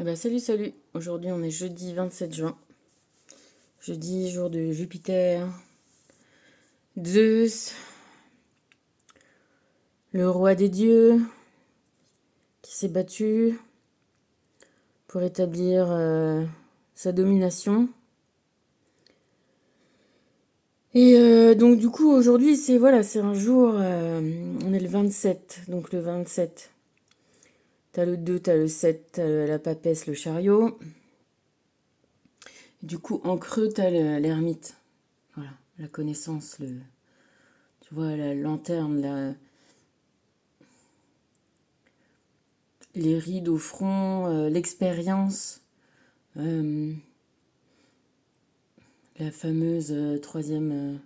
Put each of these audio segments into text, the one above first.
Eh ben, salut, salut. Aujourd'hui, on est jeudi 27 juin. Jeudi, jour de Jupiter, Zeus, le roi des dieux, qui s'est battu pour établir sa domination. Et donc, du coup, aujourd'hui, c'est un jour. On est le 27. Donc, le 27, t'as le 2, t'as le 7, t'as la papesse, le chariot. Du coup, en creux, t'as l'ermite. Voilà, la connaissance, tu vois, la lanterne, les rides au front, l'expérience, euh, la fameuse troisième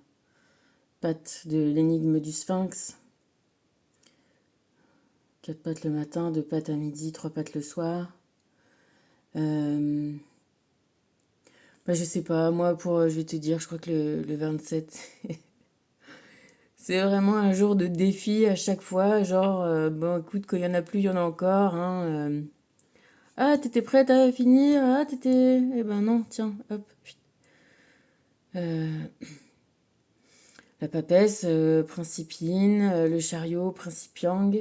patte de l'énigme du sphinx. 4 pattes le matin, 2 pattes à midi, 3 pattes le soir. Euh, je sais pas, moi, je vais te dire, je crois que le 27, c'est vraiment un jour de défi à chaque fois. Genre, bon, écoute, quand il y en a plus, il y en a encore. Hein, ah, t'étais prête à finir? Ah, t'étais. Eh ben non, tiens, hop. Euh, la papesse, Principine, le chariot, Principiang.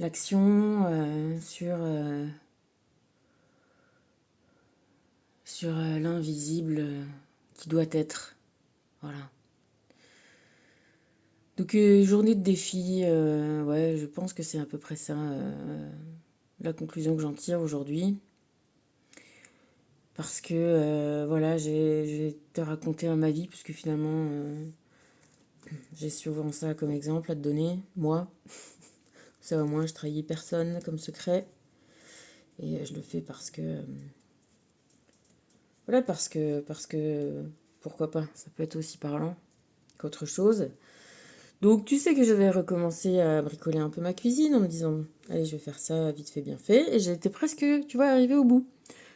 L'action sur l'invisible qui doit être. Voilà. Donc, journée de défi, ouais, je pense que c'est à peu près ça, la conclusion que j'en tire aujourd'hui. Parce que, voilà, je vais te raconter ma vie, puisque finalement, j'ai souvent ça comme exemple à te donner, moi. Ça, au moins, je trahis personne comme secret. Et je le fais parce que. Voilà, parce que. Pourquoi pas? Ça peut être aussi parlant qu'autre chose. Donc, tu sais que je vais recommencer à bricoler un peu ma cuisine en me disant, allez, je vais faire ça vite fait, bien fait. Et j'étais presque, tu vois, arrivée au bout.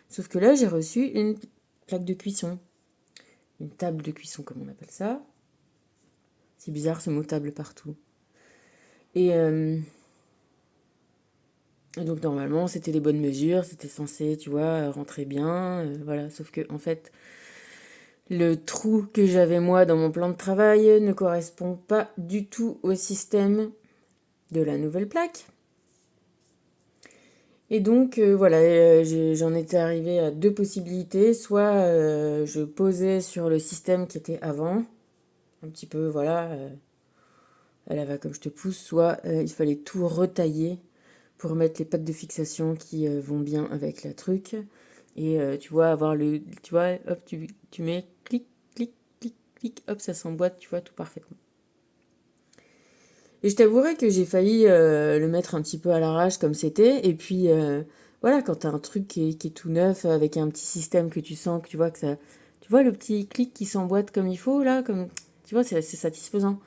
Sauf que là, j'ai reçu une plaque de cuisson. Une table de cuisson, comme on appelle ça. C'est bizarre ce mot table partout. Et, et donc, normalement, c'était les bonnes mesures. C'était censé, tu vois, rentrer bien. Voilà. Sauf que, en fait, le trou que j'avais moi dans mon plan de travail ne correspond pas du tout au système de la nouvelle plaque. Et donc voilà, j'en étais arrivée à deux possibilités. Soit je posais sur le système qui était avant, un petit peu, voilà, à la va comme je te pousse, soit il fallait tout retailler pour mettre les pattes de fixation qui vont bien avec la truc. Et tu vois, avoir tu vois, hop, tu mets clic, clic, clic, clic, hop, ça s'emboîte, tu vois, tout parfaitement. Et je t'avouerai que j'ai failli le mettre un petit peu à l'arrache comme c'était. Et puis, voilà, quand t'as un truc qui est tout neuf, avec un petit système que tu sens, que tu vois que ça... Tu vois le petit clic qui s'emboîte comme il faut, là, comme... Tu vois, c'est satisfaisant.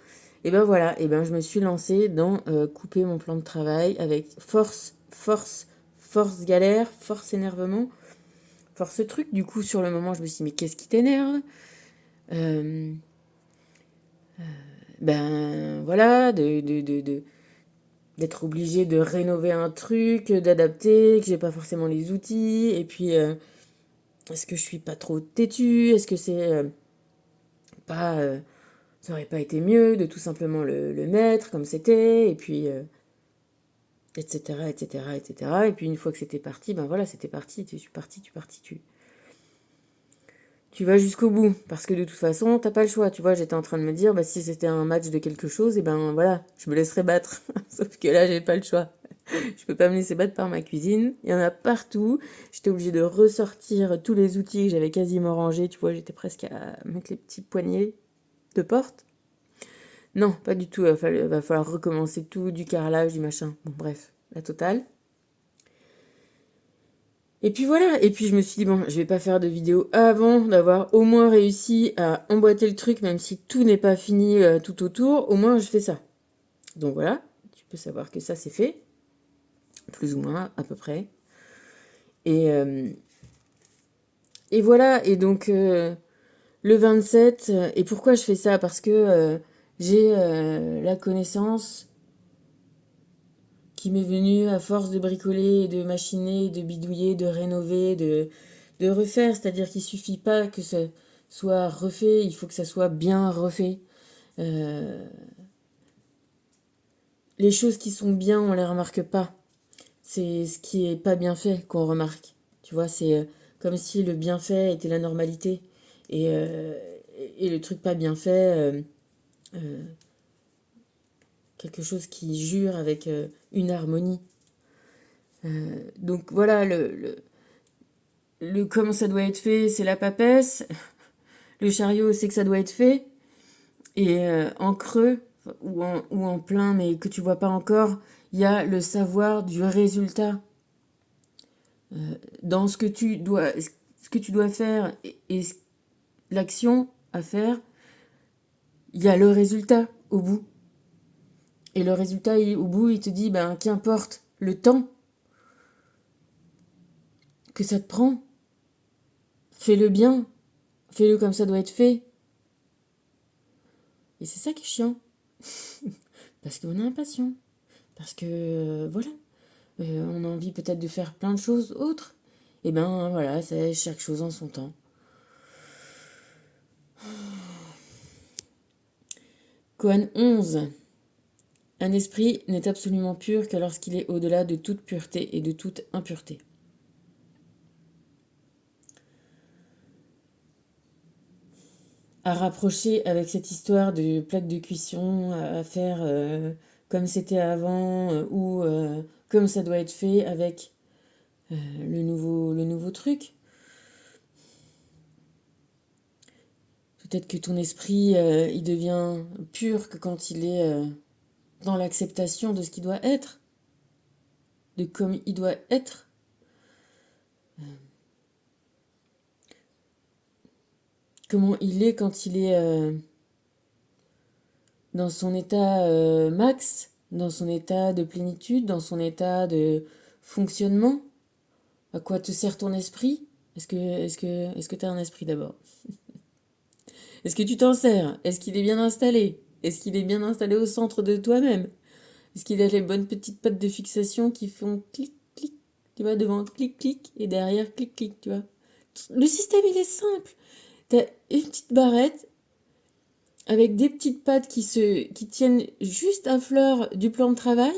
Et ben voilà, et ben je me suis lancée dans couper mon plan de travail avec force galère, force énervement, force truc. Du coup, sur le moment, je me suis dit, mais qu'est-ce qui t'énerve? Euh, Ben voilà, d'être obligé de rénover un truc, d'adapter, que j'ai pas forcément les outils, et puis est-ce que je suis pas trop têtue, est-ce que c'est pas, ça aurait pas été mieux de tout simplement le mettre comme c'était, et puis etc., etc., etc. Et puis une fois que c'était parti, ben voilà, c'était parti, tu vas jusqu'au bout, parce que de toute façon, t'as pas le choix, tu vois, j'étais en train de me dire, bah si c'était un match de quelque chose, et ben voilà, je me laisserais battre, sauf que là, j'ai pas le choix. Je peux pas me laisser battre par ma cuisine. Il y en a partout. J'étais obligée de ressortir tous les outils que j'avais quasiment rangés. Tu vois, j'étais presque à mettre les petits poignets de porte. Non, pas du tout. Va falloir recommencer tout, du carrelage, du machin. Bon, bref, la totale. Et puis voilà. Et puis je me suis dit, bon, je vais pas faire de vidéo avant d'avoir au moins réussi à emboîter le truc, même si tout n'est pas fini tout autour. Au moins, je fais ça. Donc voilà. Tu peux savoir que ça, c'est fait. Plus ou moins, à peu près. Et, euh, et voilà. Et donc, le 27, et pourquoi je fais ça? Parce que j'ai la connaissance qui m'est venu à force de bricoler, de machiner, de bidouiller, de rénover, de refaire. C'est-à-dire qu'il suffit pas que ça soit refait, il faut que ça soit bien refait. Euh, les choses qui sont bien, on les remarque pas. C'est ce qui est pas bien fait qu'on remarque. Tu vois, c'est comme si le bien fait était la normalité et, euh, et le truc pas bien fait, euh, quelque chose qui jure avec une harmonie. Donc voilà, le comment ça doit être fait, c'est la papesse. Le chariot, c'est que ça doit être fait. Et en creux, ou en plein, mais que tu vois pas encore, il y a le savoir du résultat. Dans ce que tu dois faire et l'action à faire, il y a le résultat au bout. Et le résultat, au bout, il te dit, ben, qu'importe le temps que ça te prend, fais-le bien, fais-le comme ça doit être fait. Et c'est ça qui est chiant. Parce qu'on est impatient. Parce que, voilà, on a envie peut-être de faire plein de choses autres. Et ben voilà, c'est chaque chose en son temps. Kohan 11. Un esprit n'est absolument pur que lorsqu'il est au-delà de toute pureté et de toute impureté. À rapprocher avec cette histoire de plaque de cuisson, à faire comme c'était avant ou comme ça doit être fait avec le nouveau truc. Peut-être que ton esprit, il devient pur que quand il est dans l'acceptation de ce qui doit être, de comme il doit être. Comment il est quand il est dans son état max, dans son état de plénitude, dans son état de fonctionnement. À quoi te sert ton esprit? Est-ce que tu as un esprit d'abord? Est-ce que tu t'en sers? Est-ce qu'il est bien installé? Est-ce qu'il est bien installé au centre de toi-même? Est-ce qu'il a les bonnes petites pattes de fixation qui font clic, clic, tu vois, devant clic, clic, et derrière clic, clic, tu vois? Le système, il est simple. T'as une petite barrette avec des petites pattes qui tiennent juste à fleur du plan de travail,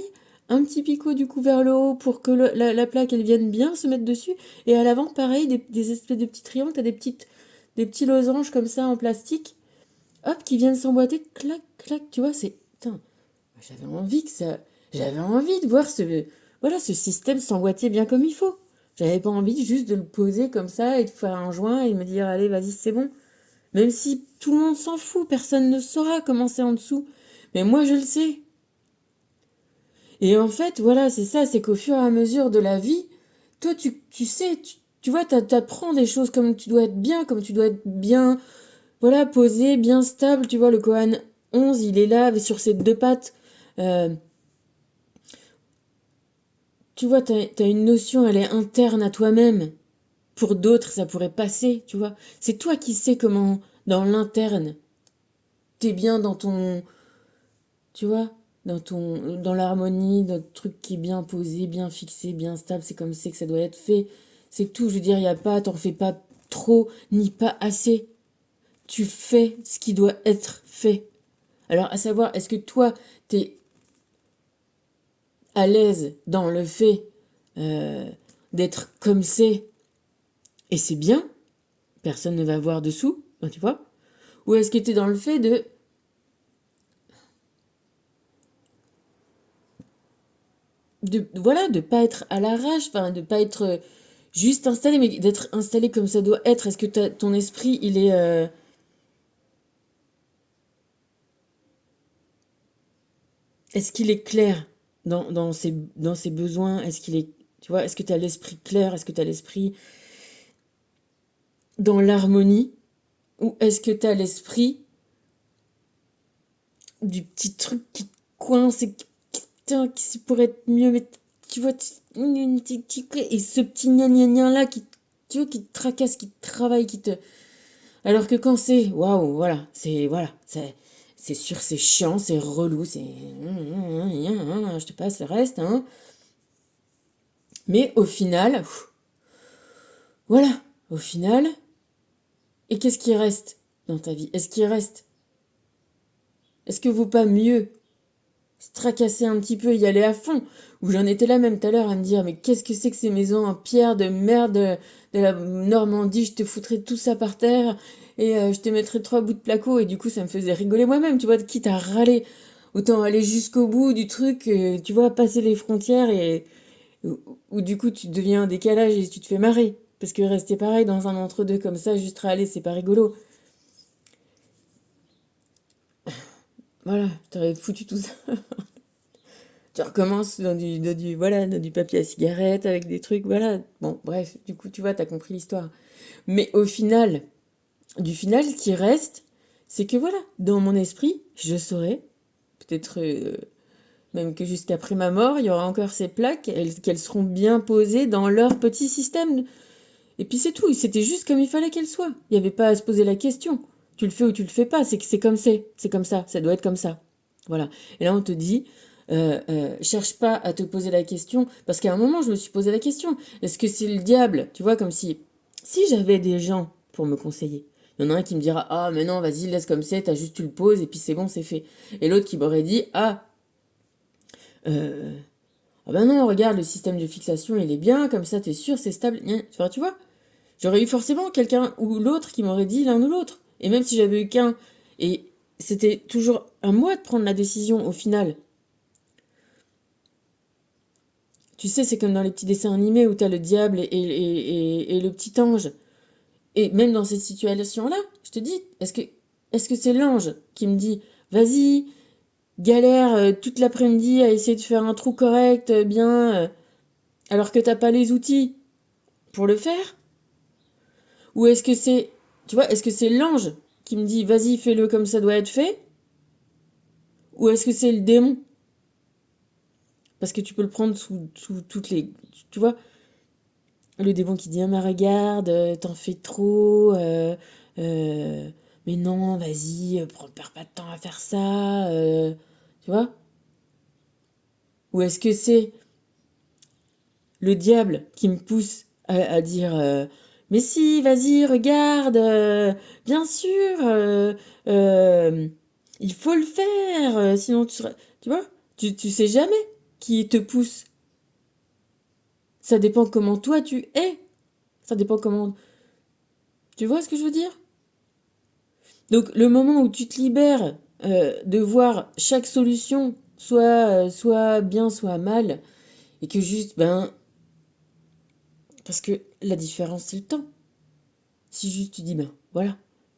un petit picot du coup vers le haut pour que la plaque elle vienne bien se mettre dessus, et à l'avant pareil des espèces de petits triangles, t'as des petits losanges comme ça en plastique, hop, qui viennent s'emboîter, clac, clac, tu vois, c'est... Putain, j'avais envie de voir voilà, ce système s'emboîter bien comme il faut. J'avais pas envie juste de le poser comme ça et de faire un joint et de me dire, allez, vas-y, c'est bon. Même si tout le monde s'en fout, personne ne saura comment c'est en dessous. Mais moi, je le sais. Et en fait, voilà, c'est ça, c'est qu'au fur et à mesure de la vie, toi, tu sais, tu vois, t'apprends des choses comme tu dois être bien, comme tu dois être bien, voilà, posé, bien stable. Tu vois, le Kohan 11, il est là, sur ses deux pattes. Euh, tu vois, t'as une notion, elle est interne à toi-même. Pour d'autres, ça pourrait passer, tu vois. C'est toi qui sais comment, dans l'interne, t'es bien dans ton, tu vois, dans l'harmonie, notre truc qui est bien posé, bien fixé, bien stable, c'est comme c'est que ça doit être fait. C'est tout, je veux dire, t'en fais pas trop, ni pas assez. Tu fais ce qui doit être fait. Alors, à savoir, est-ce que toi, t'es à l'aise dans le fait euh, d'être comme c'est, et c'est bien, personne ne va voir dessous, ben, tu vois? Ou est-ce que t'es dans le fait voilà, de pas être à l'arrache, enfin, de pas être juste installé, mais d'être installé comme ça doit être. Est-ce que ton esprit, est-ce qu'il est clair dans ses besoins? Est-ce qu'il est, tu vois, est-ce que tu as l'esprit clair? Est-ce que tu as l'esprit dans l'harmonie? Ou est-ce que tu as l'esprit du petit truc qui te coince et putain, qui pourrait être mieux, mais tu vois, et ce petit gna là tu vois, qui te tracasse, qui te travaille, qui te... Alors que quand c'est, waouh, voilà, C'est sûr, c'est chiant, c'est relou, c'est... Je te passe le reste, hein. Mais au final, voilà, au final, et qu'est-ce qui reste dans ta vie? Est-ce qu'il reste? Est-ce que vaut pas mieux se tracasser un petit peu, y aller à fond? Où j'en étais là même tout à l'heure à me dire, mais qu'est-ce que c'est que ces maisons en pierre de merde de la Normandie? Je te foutrais tout ça par terre et je te mettrais 3 bouts de placo et du coup ça me faisait rigoler moi-même, tu vois, quitte à râler. Autant aller jusqu'au bout du truc, tu vois, passer les frontières et où du coup tu deviens un décalage et tu te fais marrer. Parce que rester pareil dans un entre-deux comme ça, juste râler, c'est pas rigolo. Voilà, t'aurais foutu tout ça. Tu recommences voilà, dans du papier à cigarette avec des trucs, voilà. Bon, bref, du coup, tu vois, t'as compris l'histoire. Mais au final, ce qui reste, c'est que voilà, dans mon esprit, je saurais, peut-être même que jusqu'après ma mort, il y aura encore ces plaques, qu'elles seront bien posées dans leur petit système. Et puis c'est tout, c'était juste comme il fallait qu'elles soient. Il n'y avait pas à se poser la question. Tu le fais ou tu le fais pas, c'est que c'est comme ça doit être comme ça. Voilà. Et là on te dit, cherche pas à te poser la question, parce qu'à un moment je me suis posé la question, est-ce que c'est le diable? Tu vois, comme si j'avais des gens pour me conseiller. Il y en a un qui me dira, ah mais non, vas-y, laisse comme c'est, t'as juste tu le poses et puis c'est bon, c'est fait. Et l'autre qui m'aurait dit, euh, ah ben non, regarde, le système de fixation il est bien, comme ça t'es sûr, c'est stable. Tu vois? J'aurais eu forcément quelqu'un ou l'autre qui m'aurait dit l'un ou l'autre. Et même si j'avais eu qu'un, et c'était toujours à moi de prendre la décision au final. Tu sais, c'est comme dans les petits dessins animés où t'as le diable et le petit ange. Et même dans cette situation-là, je te dis, est-ce que c'est l'ange qui me dit, vas-y, galère toute l'après-midi à essayer de faire un trou correct, bien, alors que t'as pas les outils pour le faire? Ou est-ce que c'est, tu vois, est-ce que c'est l'ange qui me dit, vas-y, fais-le comme ça doit être fait? Ou est-ce que c'est le démon? Parce que tu peux le prendre sous toutes les... Tu vois, le démon qui dit, ah, mais regarde, t'en fais trop, mais non, vas-y, perds pas de temps à faire ça, tu vois? Ou est-ce que c'est le diable qui me pousse à dire, mais si, vas-y, regarde, bien sûr, euh, il faut le faire, sinon tu seras... Tu vois? Tu sais jamais qui te pousse. Ça dépend comment toi tu es. Ça dépend comment... Tu vois ce que je veux dire? Donc le moment où tu te libères de voir chaque solution, soit bien, soit mal, et que juste, ben... Parce que la différence, c'est le temps. Si juste tu dis, ben voilà,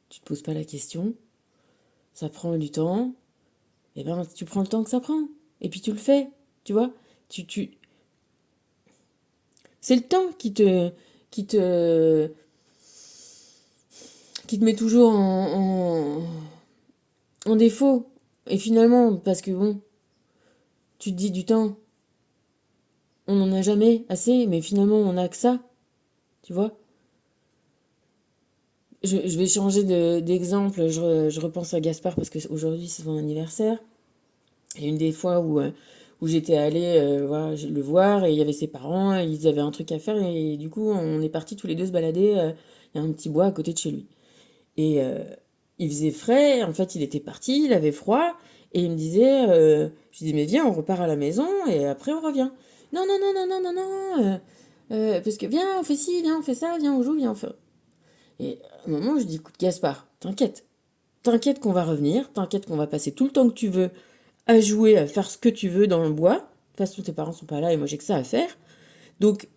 tu te poses pas la question, ça prend du temps, et ben tu prends le temps que ça prend. Et puis tu le fais, tu vois? Tu... C'est le temps qui te, qui te met toujours en défaut. Et finalement, parce que bon, tu te dis du temps, on n'en a jamais assez, mais finalement on a que ça, tu vois. Je vais changer d'exemple, je repense à Gaspard parce qu'aujourd'hui c'est son anniversaire. Et une des fois où j'étais allée voilà, le voir et il y avait ses parents, et ils avaient un truc à faire et du coup on est partis tous les deux se balader. Il y a un petit bois à côté de chez lui. Et il faisait frais, en fait il était parti, il avait froid, et il me disait, je dis mais viens on repart à la maison et après on revient. Non, non, non, non, non, non, non, parce que viens on fait ci, viens on fait ça, viens on joue, viens on fait... Et à un moment je dis écoute Gaspard, t'inquiète qu'on va revenir, t'inquiète qu'on va passer tout le temps que tu veux à jouer, à faire ce que tu veux dans le bois. De toute façon tes parents sont pas là et moi j'ai que ça à faire. Donc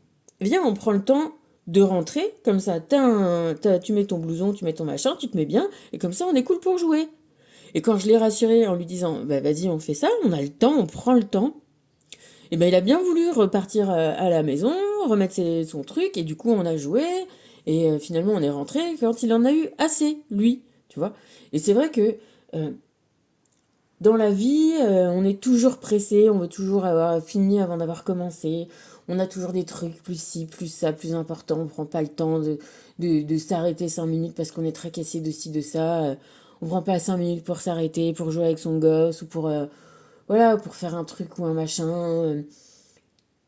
viens on prend le temps de rentrer, comme ça, tu mets ton blouson, tu mets ton machin, tu te mets bien, et comme ça, on est cool pour jouer. Et quand je l'ai rassuré en lui disant, bah vas-y, on fait ça, on a le temps, on prend le temps, et ben il a bien voulu repartir à la maison, remettre son truc, et du coup, on a joué, et finalement, on est rentré quand il en a eu assez, lui, tu vois. Et c'est vrai que euh, dans la vie, on est toujours pressé, on veut toujours avoir fini avant d'avoir commencé. On a toujours des trucs, plus ci, plus ça, plus important. On prend pas le temps de s'arrêter 5 minutes parce qu'on est tracassé de ci, de ça. on prend pas 5 minutes pour s'arrêter, pour jouer avec son gosse ou pour, voilà, pour faire un truc ou un machin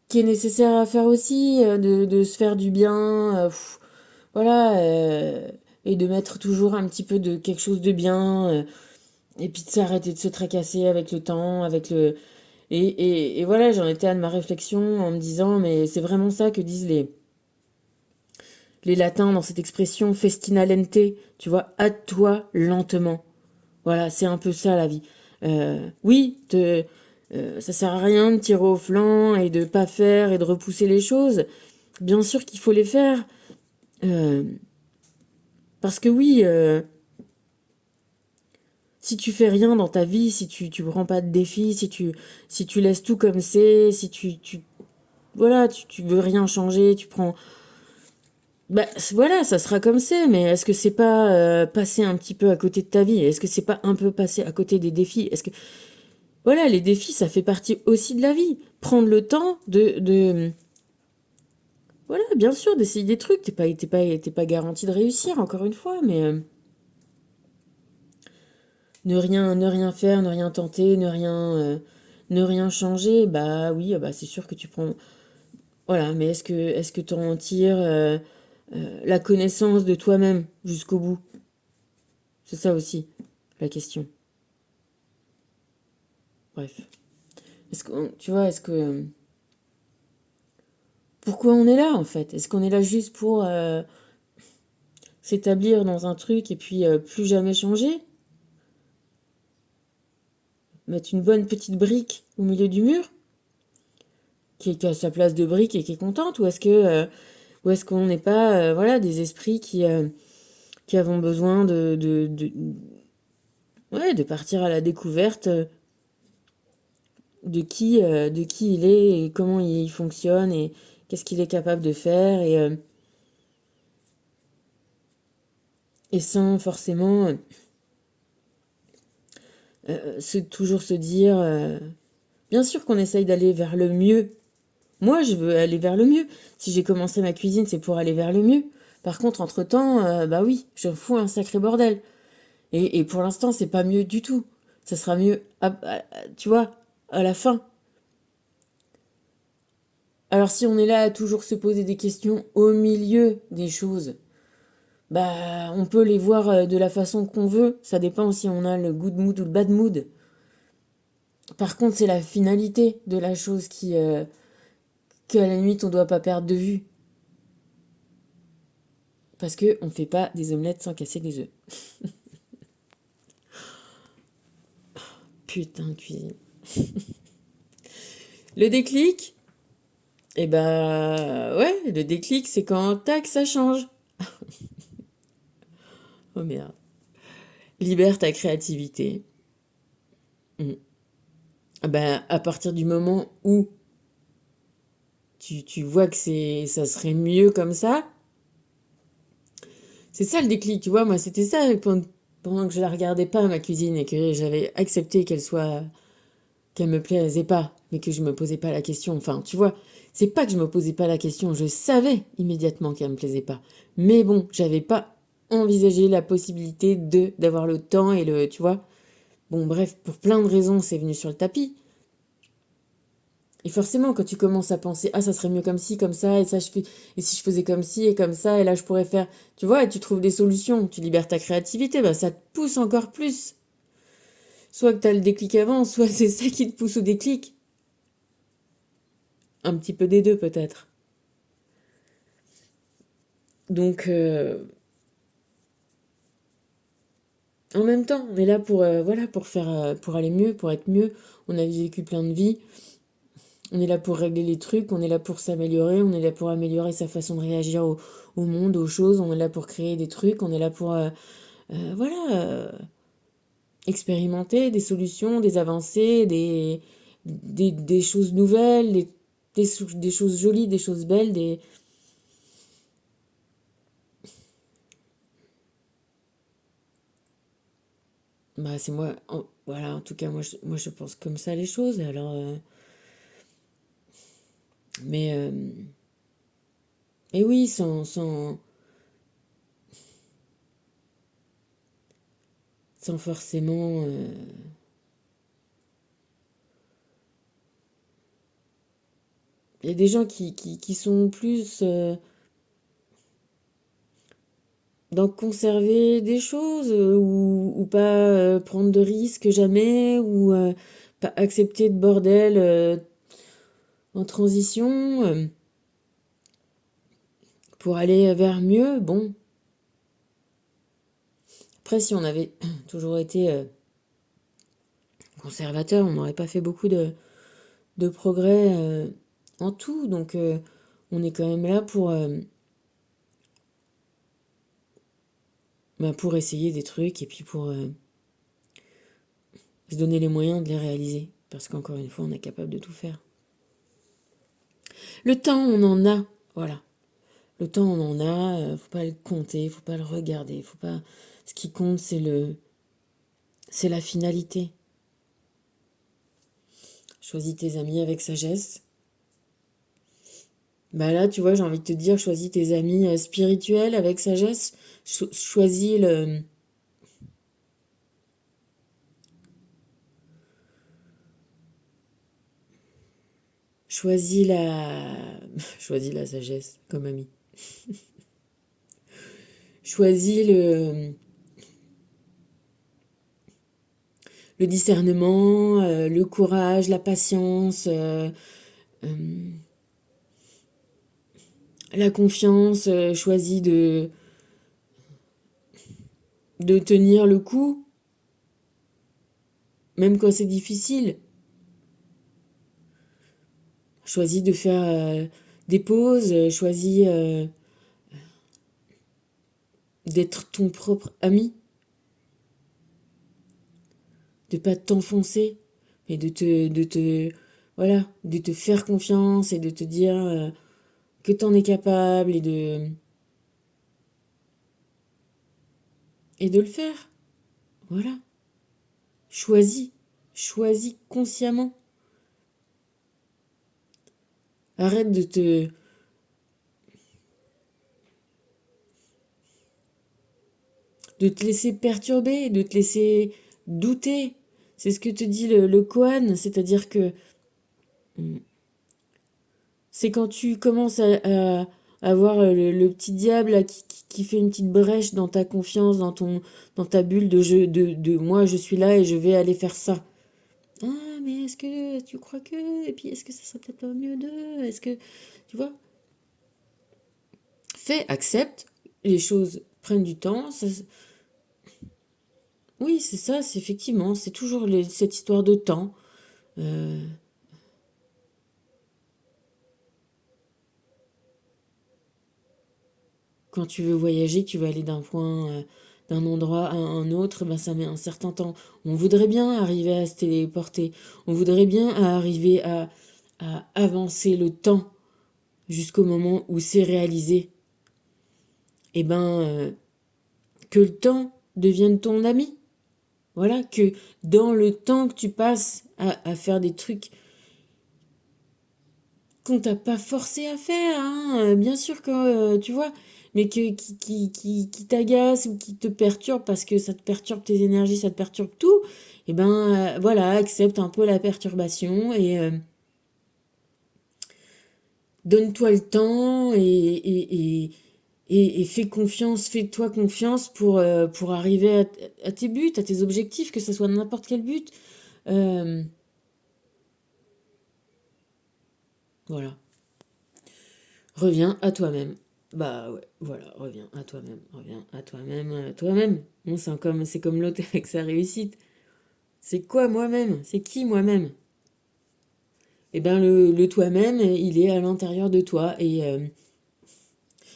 qui est nécessaire à faire aussi, de se faire du bien, voilà, et de mettre toujours un petit peu de quelque chose de bien, et puis de s'arrêter de se tracasser avec le temps, avec le... Et voilà, j'en étais à de ma réflexion en me disant, mais c'est vraiment ça que disent les latins dans cette expression festina lente, tu vois, hâte-toi lentement. Voilà, c'est un peu ça la vie. Oui, ça sert à rien de tirer au flanc et de pas faire et de repousser les choses. Bien sûr qu'il faut les faire. euh, Parce que oui, si tu fais rien dans ta vie, si tu prends pas de défi, si tu laisses tout comme c'est, si voilà, tu veux rien changer, tu prends... Bah voilà, ça sera comme c'est, mais est-ce que c'est pas passer un petit peu à côté de ta vie? Est-ce que c'est pas un peu passer à côté des défis? Est-ce que... Voilà, les défis, ça fait partie aussi de la vie. Prendre le temps voilà, bien sûr, d'essayer des trucs. T'es pas garanti de réussir, encore une fois, mais ne rien faire, ne rien tenter, ne rien changer, bah oui, bah c'est sûr que tu prends... Voilà, mais est-ce que tu en tires la connaissance de toi-même jusqu'au bout? C'est ça aussi, la question. Bref. Tu vois, pourquoi on est là, en fait? Est-ce qu'on est là juste pour s'établir dans un truc et puis plus jamais changer? Mettre une bonne petite brique au milieu du mur, qui a sa place de brique et qui est contente? Ou est-ce qu'on n'est pas voilà, des esprits qui avons besoin ouais, de partir à la découverte de qui il est et comment il fonctionne et qu'est-ce qu'il est capable de faire et sans forcément toujours se dire bien sûr qu'on essaye d'aller vers le mieux. Moi, je veux aller vers le mieux. Si j'ai commencé ma cuisine, c'est pour aller vers le mieux. Par contre, entre-temps, bah oui, je fous un sacré bordel. Et pour l'instant, c'est pas mieux du tout. Ça sera mieux, tu vois, à la fin. Alors si on est là à toujours se poser des questions au milieu des choses, bah on peut les voir de la façon qu'on veut. Ça dépend si on a le good mood ou le bad mood. Par contre, c'est la finalité de la chose qu'à la limite on doit pas perdre de vue. Parce que on fait pas des omelettes sans casser des œufs. Putain, cuisine. Le déclic, eh ben ouais, le déclic c'est quand tac ça change. Oh merde. Libère ta créativité. Mm. Ah ben, à partir du moment où tu vois que ça serait mieux comme ça, c'est ça le déclic, tu vois. Moi, c'était ça pendant que je la regardais pas, ma cuisine, et que j'avais accepté qu'elle me plaisait pas, mais que je me posais pas la question. Enfin, tu vois, c'est pas que je me posais pas la question, je savais immédiatement qu'elle me plaisait pas. Mais bon, j'avais pas envisagé la possibilité d'avoir le temps et tu vois. Bon, bref, pour plein de raisons, c'est venu sur le tapis. Et forcément, quand tu commences à penser, ah, ça serait mieux comme ci, comme ça, et ça, et si je faisais comme ci et comme ça, et là, je pourrais faire, tu vois, et tu trouves des solutions, tu libères ta créativité, bah, ça te pousse encore plus. Soit que tu as le déclic avant, soit c'est ça qui te pousse au déclic. Un petit peu des deux, peut-être. Donc, en même temps, on est là pour, voilà, pour faire, pour aller mieux, pour être mieux. On a vécu plein de vies. On est là pour régler les trucs, on est là pour s'améliorer, on est là pour améliorer sa façon de réagir au monde, aux choses, on est là pour créer des trucs, on est là pour voilà, expérimenter des solutions, des avancées, des choses nouvelles, des choses jolies, des choses belles, Bah, c'est moi, voilà, en tout cas, moi je pense comme ça les choses, alors... mais, euh, mais oui, sans forcément... Il y a des gens qui sont plus dans conserver des choses ou pas prendre de risques jamais ou pas accepter de bordel en transition pour aller vers mieux. Bon, après si on avait toujours été conservateur, on n'aurait pas fait beaucoup de progrès en tout. Donc on est quand même là pour essayer des trucs et puis pour se donner les moyens de les réaliser. Parce qu'encore une fois, on est capable de tout faire. Le temps, on en a. Voilà. Le temps, on en a. Faut pas le compter, faut pas le regarder. Faut pas... Ce qui compte, c'est la finalité. Choisis tes amis avec sagesse. Bah là, tu vois, j'ai envie de te dire, choisis tes amis spirituels avec sagesse. Choisis le... Choisis la... Choisis la sagesse comme ami. Choisis le discernement, le courage, la patience, la confiance, choisis de tenir le coup, même quand c'est difficile. Choisis de faire des pauses, choisis d'être ton propre ami, de pas t'enfoncer, mais voilà, de te faire confiance et de te dire que t'en es capable et de le faire. Voilà. Choisis consciemment. Arrête de te laisser perturber, de te laisser douter. C'est ce que te dit le Koan, c'est-à-dire que c'est quand tu commences à voir le petit diable là, qui fait une petite brèche dans ta confiance, dans ta bulle de moi, je suis là et je vais aller faire ça. Ah, mais est-ce que tu crois que... Et puis, est-ce que ça serait peut-être pas mieux de... Est-ce que... Tu vois? Accepte, les choses prennent du temps. Oui, c'est ça, c'est effectivement, c'est toujours cette histoire de temps. Euh, Quand tu veux voyager, tu veux aller d'un endroit à un autre, ben ça met un certain temps. On voudrait bien arriver à se téléporter. On voudrait bien arriver à avancer le temps jusqu'au moment où c'est réalisé. Et que le temps devienne ton ami. Voilà, que dans le temps que tu passes à faire des trucs qu'on t'a pas forcé à faire, hein, bien sûr que tu vois, mais qui t'agace ou qui te perturbe parce que ça te perturbe tes énergies, ça te perturbe tout, et voilà, accepte un peu la perturbation et donne-toi le temps et fais confiance, fais-toi confiance pour arriver à tes buts, à tes objectifs, que ce soit n'importe quel but. Euh, voilà. Reviens à toi-même. Bah ouais, voilà, reviens à toi-même, toi-même. Bon, c'est comme l'autre avec sa réussite. C'est quoi moi-même? C'est qui moi-même? Eh ben le toi-même, il est à l'intérieur de toi et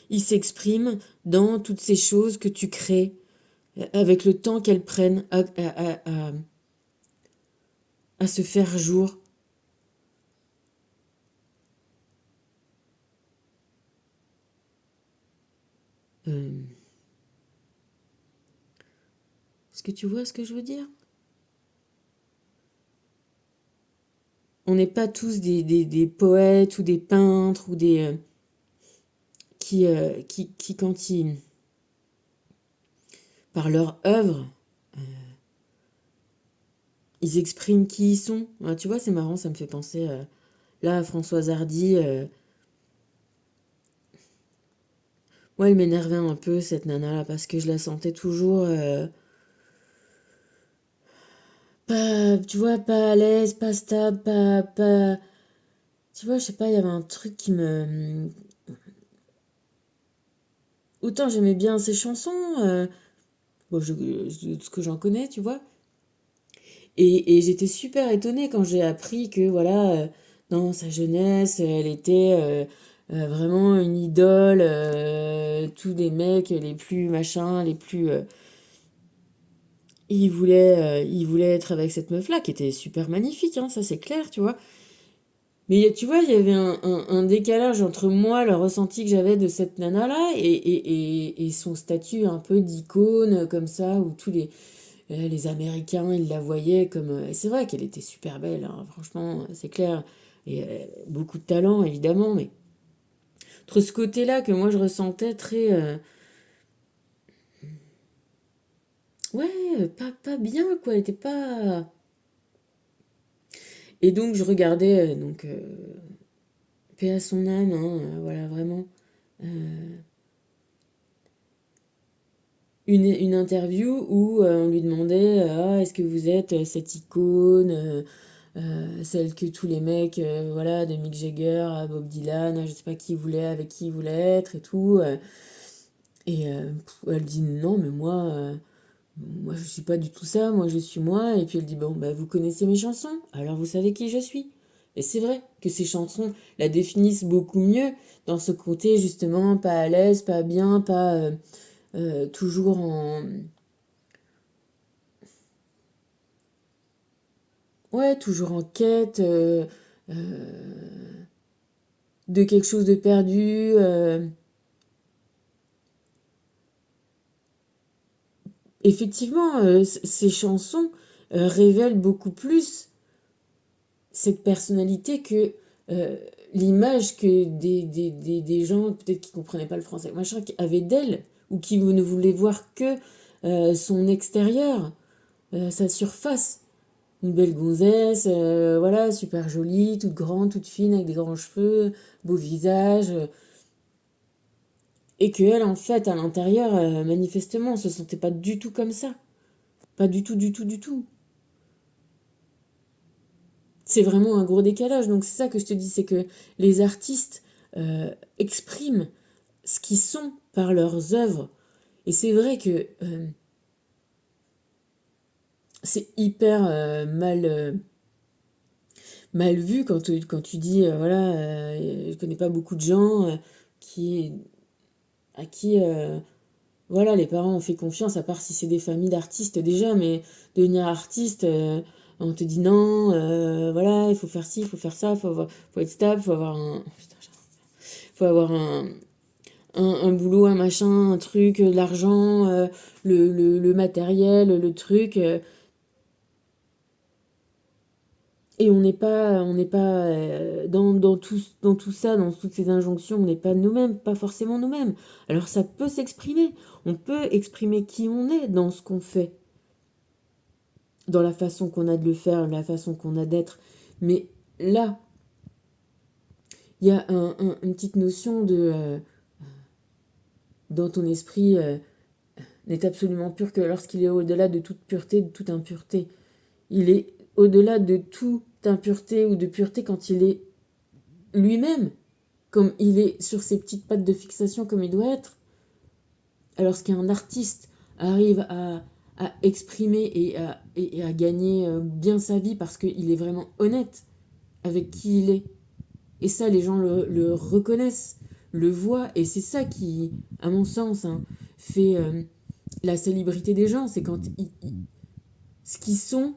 il s'exprime dans toutes ces choses que tu crées avec le temps qu'elles prennent à se faire jour. Euh, Est-ce que tu vois ce que je veux dire? On n'est pas tous des poètes ou des peintres ou qui, quand ils, par leur œuvre, ils expriment qui ils sont. Ah, tu vois, c'est marrant, ça me fait penser là à Françoise Hardy. Moi, elle m'énervait un peu, cette nana-là, parce que je la sentais toujours pas, tu vois, pas à l'aise, pas stable, pas... Tu vois, je sais pas, il y avait un truc qui me... Autant j'aimais bien ses chansons, bon, ce que j'en connais, tu vois. Et j'étais super étonnée quand j'ai appris que, voilà, dans sa jeunesse, elle était vraiment une idole, tous les mecs les plus machins, les plus... il voulait être avec cette meuf-là, qui était super magnifique, hein, ça c'est clair, tu vois. Mais tu vois, il y avait un décalage entre moi, le ressenti que j'avais de cette nana-là, et son statut un peu d'icône, comme ça, où tous les Américains, ils la voyaient comme... et c'est vrai qu'elle était super belle, hein, franchement, c'est clair. Et beaucoup de talent, évidemment, mais entre ce côté-là que moi je ressentais très... ouais, pas bien, quoi, elle était pas... Et donc je regardais, paix à son âme, hein, voilà, vraiment. euh, une interview où on lui demandait ah, est-ce que vous êtes cette icône, celle que tous les mecs, voilà, de Mick Jagger à Bob Dylan, je sais pas qui voulait, avec qui il voulait être et tout. Et elle dit non, mais moi je suis pas du tout ça, moi je suis moi. Et puis elle dit bon, bah vous connaissez mes chansons, alors vous savez qui je suis. Et c'est vrai que ces chansons la définissent beaucoup mieux dans ce côté justement pas à l'aise, pas bien, pas toujours en... Ouais, toujours en quête de quelque chose de perdu. Effectivement, ces chansons révèlent beaucoup plus cette personnalité que euh, l'image que des gens, peut-être qui ne comprenaient pas le français, machin, qui avaient d'elle, ou qui ne voulaient voir que son extérieur, sa surface. Une belle gonzesse, voilà, super jolie, toute grande, toute fine, avec des grands cheveux, beau visage. Et qu'elle, en fait, à l'intérieur, manifestement, se sentait pas du tout comme ça. Pas du tout, du tout, du tout. C'est vraiment un gros décalage. Donc c'est ça que je te dis, c'est que les artistes expriment ce qu'ils sont par leurs œuvres. Et c'est vrai que c'est hyper mal vu quand tu dis, voilà, je connais pas beaucoup de gens qui, à qui voilà, les parents ont fait confiance, à part si c'est des familles d'artistes déjà, mais devenir artiste, on te dit non, voilà, il faut faire ci, il faut faire ça, faut être stable, faut avoir un boulot, un machin, un truc, l'argent, le matériel, le truc. Et on n'est pas dans tout ça, dans toutes ces injonctions, on n'est pas nous-mêmes, pas forcément nous-mêmes. Alors ça peut s'exprimer. On peut exprimer qui on est dans ce qu'on fait, dans la façon qu'on a de le faire, la façon qu'on a d'être. Mais là, il y a une petite notion de dans ton esprit n'est absolument pur que lorsqu'il est au-delà de toute pureté, de toute impureté. Il est au-delà de toute impureté ou de pureté quand il est lui-même, comme il est sur ses petites pattes de fixation comme il doit être. Alors qu'un artiste arrive à exprimer et à gagner bien sa vie parce qu'il est vraiment honnête avec qui il est. Et ça, les gens le reconnaissent, le voient, et c'est ça qui, à mon sens, hein, fait la célébrité des gens, c'est quand ce qu'ils sont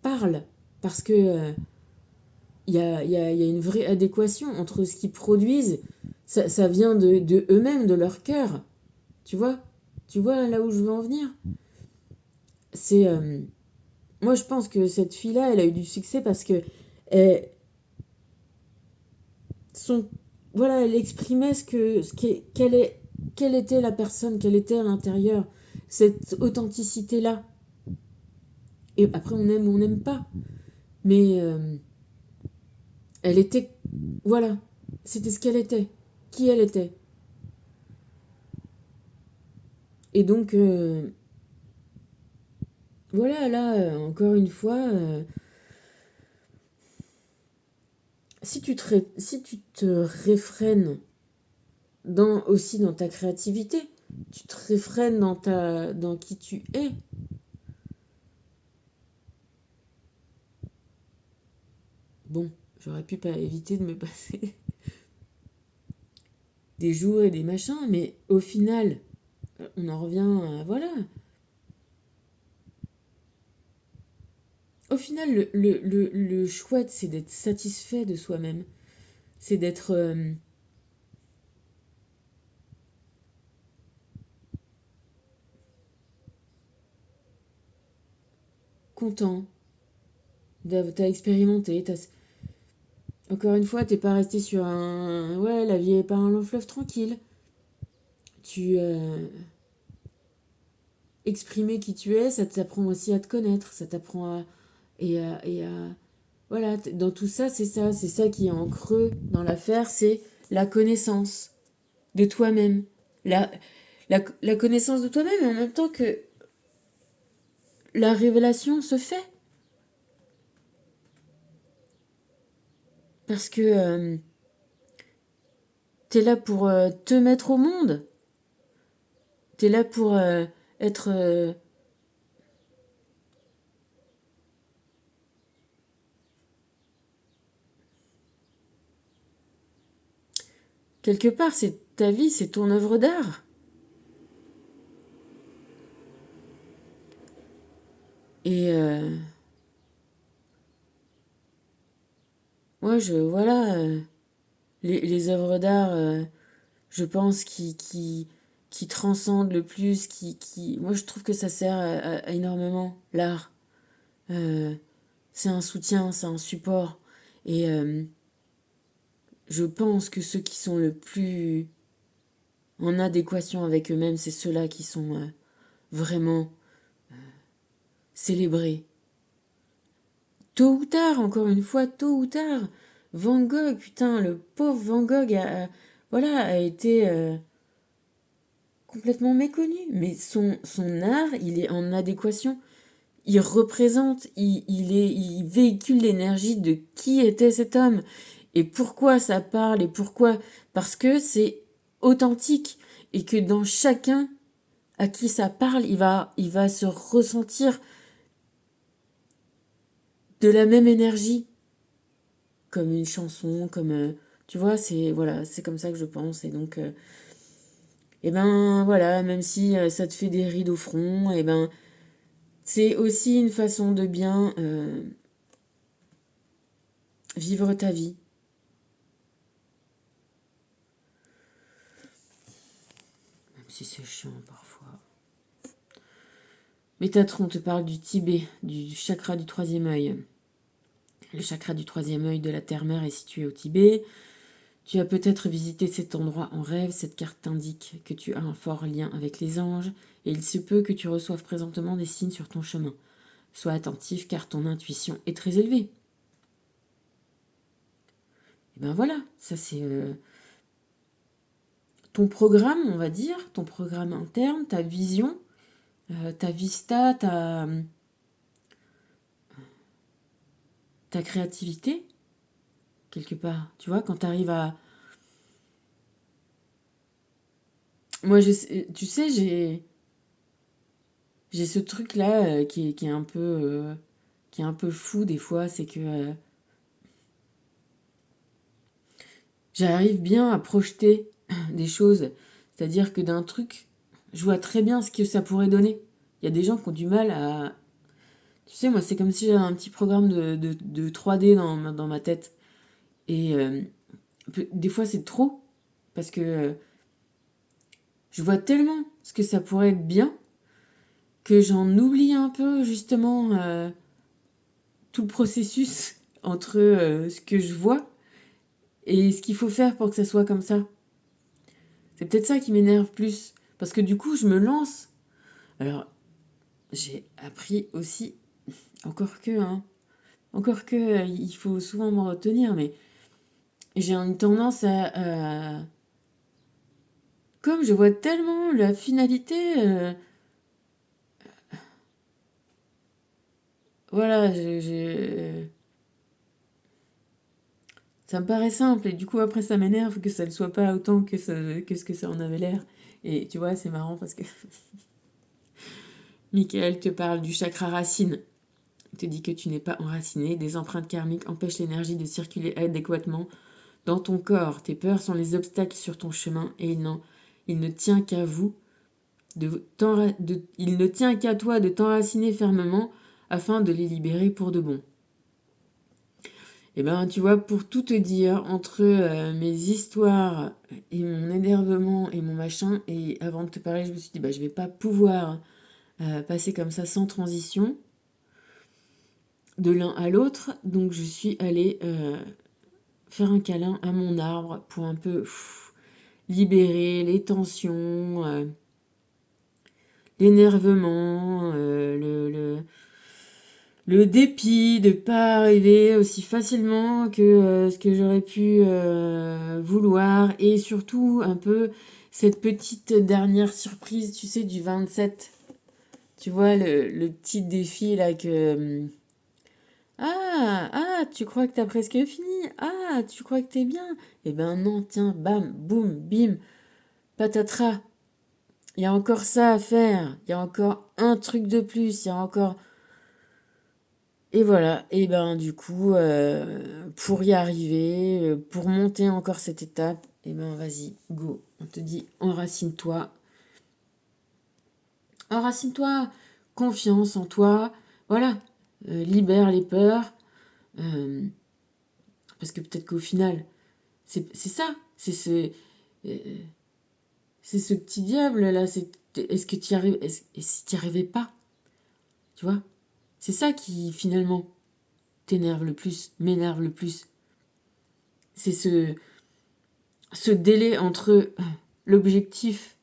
parle, parce que y a une vraie adéquation entre ce qu'ils produisent, ça vient de eux-mêmes, de leur cœur, tu vois. Tu vois là où je veux en venir. C'est moi je pense que cette fille-là, elle a eu du succès parce que elle, son, voilà, elle exprimait quelle était la personne, quelle était à l'intérieur, cette authenticité-là. Et après, on aime ou on n'aime pas. Mais elle était... Voilà. C'était ce qu'elle était. Qui elle était. Et donc, voilà, là, encore une fois, si tu te réfrènes aussi dans ta créativité, tu te réfrènes dans qui tu es. Bon, j'aurais pu pas éviter de me passer des jours et des machins, mais au final, on en revient à... Voilà. Au final, le chouette, c'est d'être satisfait de soi-même. C'est d'être content. T'as expérimenté. Encore une fois, t'es pas resté sur un... Ouais, la vie est pas un long fleuve tranquille. Tu... exprimer qui tu es, ça t'apprend aussi à te connaître. Ça t'apprend à... Voilà, dans tout ça, c'est ça qui est en creux dans l'affaire, c'est la connaissance de toi-même. La, la connaissance de toi-même, en même temps que la révélation se fait. Parce que t'es là pour te mettre au monde. T'es là pour être... quelque part, c'est ta vie, c'est ton œuvre d'art. Et moi, voilà, les œuvres d'art, je pense, qui transcendent le plus, moi, je trouve que ça sert à énormément, l'art. Euh, c'est un soutien, c'est un support. Et je pense que ceux qui sont le plus en adéquation avec eux-mêmes, c'est ceux-là qui sont vraiment célébrés. Tôt ou tard, encore une fois, tôt ou tard, Van Gogh, putain, le pauvre Van Gogh voilà, a été complètement méconnu. Mais son art, il est en adéquation. Il représente, il véhicule l'énergie de qui était cet homme. Et pourquoi ça parle et pourquoi. Parce que c'est authentique. Et que dans chacun à qui ça parle, il va se ressentir de la même énergie. Comme une chanson, comme... tu vois, c'est voilà, c'est comme ça que je pense. Et donc, et ben voilà, même si ça te fait des rides au front, et ben c'est aussi une façon de bien vivre ta vie. Même si c'est chiant parfois. Métatron te parle du Tibet, du chakra du troisième œil. Le chakra du troisième œil de la terre-mère est situé au Tibet. Tu as peut-être visité cet endroit en rêve. Cette carte t'indique que tu as un fort lien avec les anges et il se peut que tu reçoives présentement des signes sur ton chemin. Sois attentif car ton intuition est très élevée. Et ben voilà, ça c'est ton programme, on va dire, ton programme interne, ta vision, ta vista, ta créativité, quelque part. Tu vois, quand tu arrives à... Moi, tu sais, j'ai ce truc-là qui est un peu fou des fois, c'est que j'arrive bien à projeter des choses. C'est-à-dire que d'un truc, je vois très bien ce que ça pourrait donner. Il y a des gens qui ont du mal à... Tu sais, moi, c'est comme si j'avais un petit programme de 3D dans ma tête. Et des fois, c'est trop. Parce que je vois tellement ce que ça pourrait être bien que j'en oublie un peu, justement, tout le processus entre ce que je vois et ce qu'il faut faire pour que ça soit comme ça. C'est peut-être ça qui m'énerve plus. Parce que du coup, je me lance. Alors, j'ai appris aussi Encore que, hein. Encore que, il faut souvent m'en retenir, mais j'ai une tendance comme je vois tellement la finalité, voilà, ça me paraît simple, et du coup, après, ça m'énerve que ça ne soit pas autant que ce que ça en avait l'air. Et tu vois, c'est marrant parce que Michael te parle du chakra racine. Il te dit que tu n'es pas enraciné, des empreintes karmiques empêchent l'énergie de circuler adéquatement dans ton corps. Tes peurs sont les obstacles sur ton chemin et il ne tient qu'à vous il ne tient qu'à toi de t'enraciner fermement afin de les libérer pour de bon. Et ben, tu vois, pour tout te dire, entre mes histoires et mon énervement et mon machin, et avant de te parler, je me suis dit, bah, je vais pas pouvoir passer comme ça sans transition de l'un à l'autre. Donc, je suis allée faire un câlin à mon arbre pour un peu libérer les tensions, l'énervement, le dépit de pas arriver aussi facilement que ce que j'aurais pu vouloir, et surtout un peu cette petite dernière surprise, tu sais, du 27. Tu vois, le petit défi là que... tu crois que t'as presque fini? Ah, tu crois que t'es bien? Eh ben non, tiens, bam, boum, bim, patatras. Il y a encore ça à faire. Il y a encore un truc de plus. Il y a encore... Et voilà, et ben du coup, pour y arriver, pour monter encore cette étape, et ben vas-y, go. On te dit, enracine-toi. Enracine-toi, confiance en toi. Voilà, libère les peurs. euh, Parce que peut-être qu'au final, c'est ça. Euh, c'est ce petit diable là. Est-ce que tu y arrives? Et si tu n'y arrivais pas? Tu vois? C'est ça qui finalement t'énerve le plus, m'énerve le plus. C'est ce délai entre l'objectif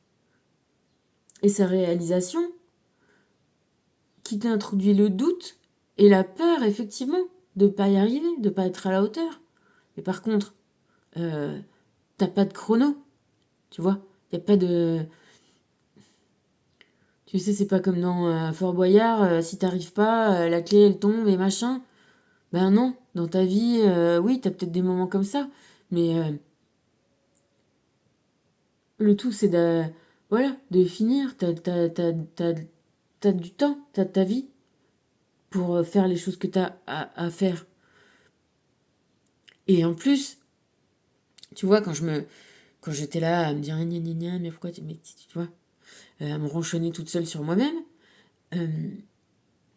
et sa réalisation qui t'introduit le doute et la peur, effectivement, de ne pas y arriver, de ne pas être à la hauteur. Mais par contre, euh, t'as pas de chrono, tu vois. Il n'y a pas de... Tu sais, c'est pas comme dans Fort Boyard, si t'arrives pas, la clé elle tombe et machin. Ben non, dans ta vie, oui, t'as peut-être des moments comme ça, mais le tout c'est voilà, de finir. T'as du temps, t'as ta vie pour faire les choses que t'as à faire. Et en plus, tu vois, quand j'étais là à me dire gna gna gna, mais pourquoi mais tu vois, à me ronchonner toute seule sur moi-même, euh,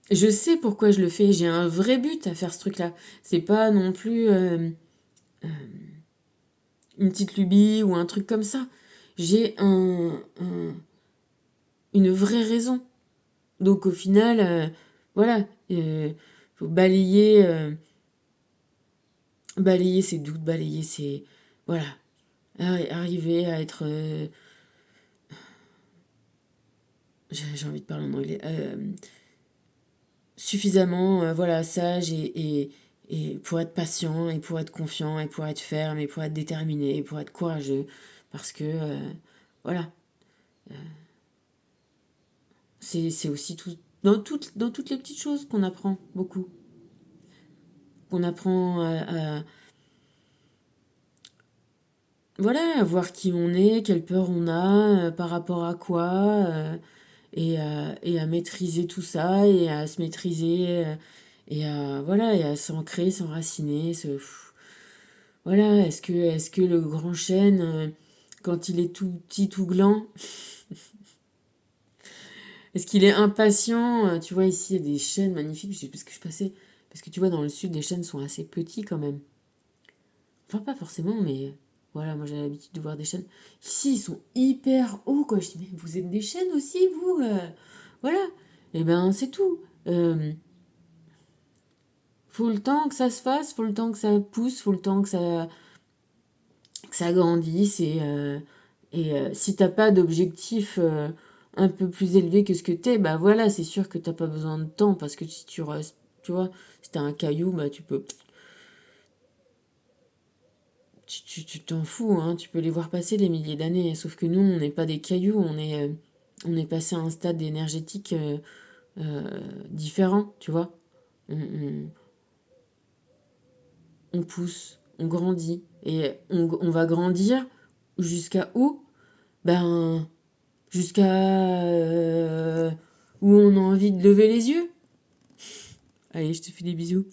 je sais pourquoi je le fais. J'ai un vrai but à faire ce truc-là. C'est pas non plus une petite lubie ou un truc comme ça. J'ai une vraie raison. Donc au final, voilà, faut balayer ses doutes, balayer ses... Voilà, arriver à être... j'ai envie de parler en anglais. Suffisamment voilà, sage et pour être patient et pour être confiant et pour être ferme et pour être déterminé et pour être courageux. Parce que, voilà, c'est aussi tout, dans toutes les petites choses qu'on apprend beaucoup. Qu'on apprend voilà, à voir qui on est, quelle peur on a, par rapport à quoi, et à maîtriser tout ça, et à se maîtriser, et à, voilà, et à s'ancrer, s'enraciner, voilà, est-ce que le grand chêne, quand il est tout petit, tout gland, est-ce qu'il est impatient? Tu vois, ici, il y a des chênes magnifiques, je sais pas ce que je passais, parce que tu vois, dans le sud, les chênes sont assez petits quand même. Enfin, pas forcément, mais voilà, moi j'ai l'habitude de voir des chênes. Ici, ils sont hyper hauts, quoi. Je dis, mais vous êtes des chênes aussi, vous voilà. Et ben, c'est tout. Faut le temps que ça se fasse, faut le temps que ça pousse, faut le temps que ça grandisse. Et si t'as pas d'objectif un peu plus élevé que ce que t'es, bah voilà, c'est sûr que t'as pas besoin de temps, parce que si tu restes, tu vois, si t'es un caillou, bah tu t'en fous, hein, tu peux les voir passer les milliers d'années, sauf que nous, on n'est pas des cailloux, on est passé à un stade énergétique différent, tu vois. On, on pousse, on grandit, et on va grandir jusqu'à où? Ben, jusqu'à où on a envie de lever les yeux. Allez, je te fais des bisous.